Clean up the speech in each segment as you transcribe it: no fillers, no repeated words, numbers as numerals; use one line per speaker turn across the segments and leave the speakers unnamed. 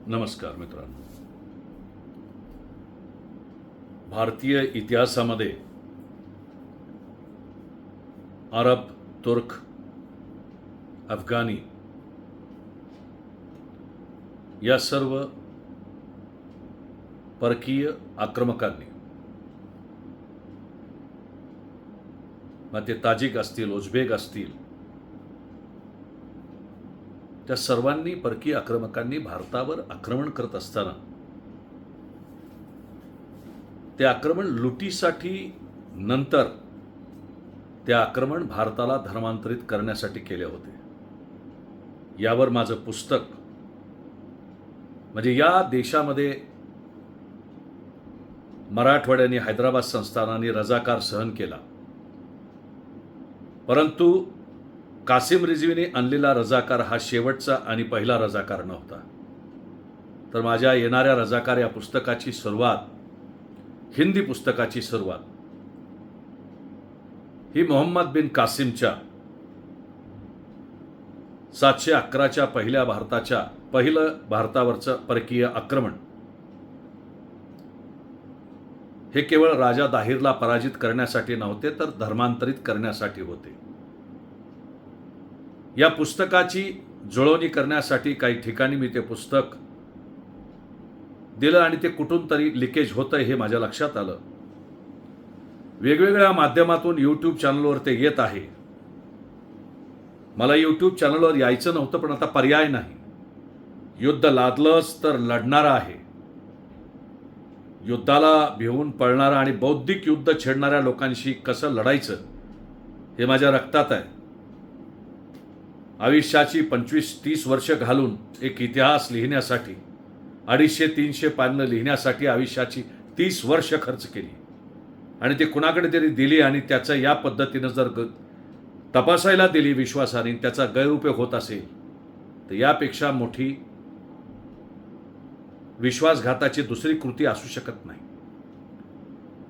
नमस्कार मित्रांनो. भारतीय इतिहासामध्ये अरब, तुर्क, अफगाणी या सर्व परकीय आक्रमकांनी, मग ते ताजिक असतील, उझबेक असतील, त्या सर्वांनी परकीय आक्रमकांनी भारतावर आक्रमण करत असताना ते आक्रमण लुटीसाठी नंतर ते आक्रमण भारताला धर्मांतरित करण्यासाठी केले होते. यावर माझं पुस्तक, म्हणजे या देशामध्ये मराठवाड्याने, हैदराबाद संस्थानाने रजाकार सहन केला, परंतु कासिम रिजवीने आणलेला रजाकार हा शेवटचा आणि पहिला रजाकार नव्हता. तर माझ्या येणाऱ्या रजाकार या पुस्तकाची सुरुवात, हिंदी पुस्तकाची सुरुवात ही मोहम्मद बिन कासिमच्या 711च्या पहिलं भारतावरचं परकीय आक्रमण हे केवळ राजा दाहिरला पराजित करण्यासाठी नव्हते, तर धर्मांतरित करण्यासाठी होते. या पुस्तकाची जुळवणी करण्यासाठी काही ठिकाणी मी ते पुस्तक दिलं आणि ते कुठून तरी लिकेज होतंय हे माझ्या लक्षात आलं. वेगवेगळ्या माध्यमातून यूट्यूब चॅनलवर ते येत आहे. मला यूट्यूब चॅनलवर यायचं नव्हतं, पण आता पर्याय नाही. युद्ध लादलंच तर लढणारा आहे. युद्धाला भिवून पळणारा आणि बौद्धिक युद्ध छेडणाऱ्या लोकांशी कसं लढायचं हे माझ्या रक्तात आहे. आयुष्याची 25-30 वर्ष घालून एक इतिहास लिहिण्यासाठी, 250-300 पानं लिहिण्यासाठी आयुष्याची 30 वर्ष खर्च केली आणि ते कुणाकडे तरी दिली आणि त्याचं या पद्धतीनं जर तपासायला दिली विश्वासाने, त्याचा गैरउपयोग होत असेल तर यापेक्षा मोठी विश्वासघाताची दुसरी कृती असू शकत नाही.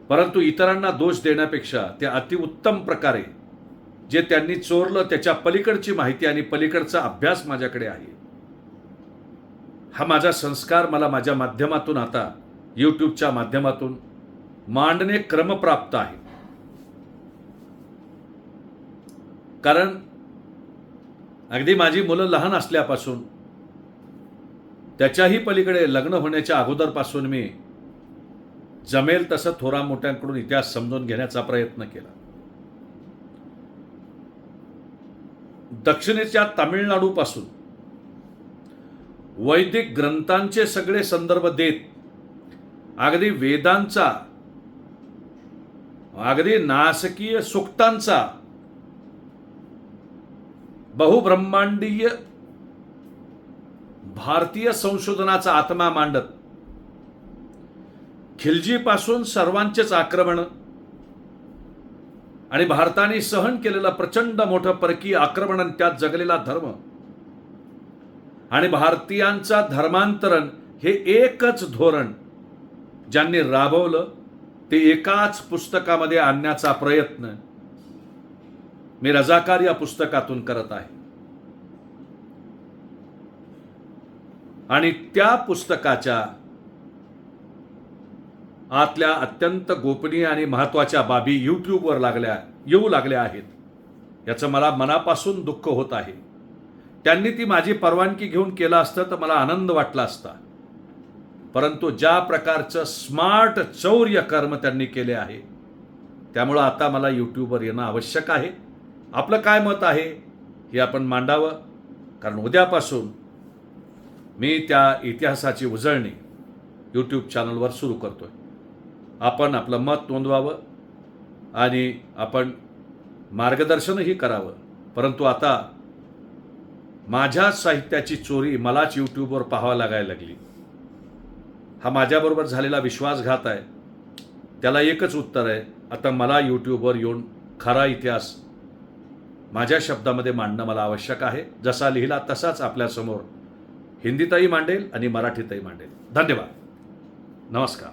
परंतु इतरांना दोष देण्यापेक्षा ते अतिउत्तम प्रकारे जे त्यांनी चोरलं त्याच्या पलीकडची माहिती आणि पलीकडचा अभ्यास माझ्याकडे आहे. हा माझा संस्कार मला माझ्या माध्यमातून, आता यूट्यूबच्या माध्यमातून मांडणे क्रमप्राप्त आहे. कारण अगदी माझी मुलं लहान असल्यापासून, त्याच्याही पलीकडे लग्न होण्याच्या अगोदरपासून मी जमेल तसं थोरा मोठ्यांकडून इतिहास समजून घेण्याचा प्रयत्न केला. दक्षिणेच्या तामिळनाडूपासून वैदिक ग्रंथांचे सगळे संदर्भ देत, अगदी वेदांचा, अगदी नासकीय सूक्तांचा, बहुब्रह्मांडीय भारतीय संशोधनाचा आत्मा मांडत, खिलजीपासून सर्वांचेच आक्रमण आणि भारताने सहन केलेलं प्रचंड मोठं परकीय आक्रमण आणि त्यात जगलेला धर्म आणि भारतीयांचा धर्मांतरण हे एकच धोरण ज्यांनी राबवलं ते एकाच पुस्तकामध्ये आणण्याचा प्रयत्न मी रजाकार या पुस्तकातून करत आहे. आणि त्या पुस्तकाच्या आतल्या अत्यंत गोपनीय आणि महत्त्वाच्या बाबी यूट्यूबवर येऊ लागल्या आहेत. याचं मला मनापासून दुःख होत आहे. त्यांनी ती माझी परवानगी घेऊन केलं असतं तर मला आनंद वाटला असता. परंतु ज्या प्रकारचं स्मार्ट चौर्य कर्म त्यांनी केले आहे, त्यामुळं आता मला यूट्यूबवर येणं आवश्यक आहे. आपलं काय मत आहे हे आपण मांडावं, कारण उद्यापासून मी त्या इतिहासाची उजळणी यूट्यूब चॅनलवर सुरू करतोय. आपण आपलं मत नोंदवावं आणि आपण मार्गदर्शनही करावं. परंतु आता माझ्या साहित्याची चोरी मलाच यूट्यूबवर पाहावं लागायला लागली. हा माझ्याबरोबर झालेला विश्वासघात आहे. त्याला एकच उत्तर आहे, आता मला यूट्यूबवर येऊन खरा इतिहास माझ्या शब्दामध्ये मांडणं मला आवश्यक आहे. जसा लिहिला तसाच आपल्यासमोर हिंदीतही मांडेल आणि मराठीतही मांडेल. धन्यवाद. नमस्कार.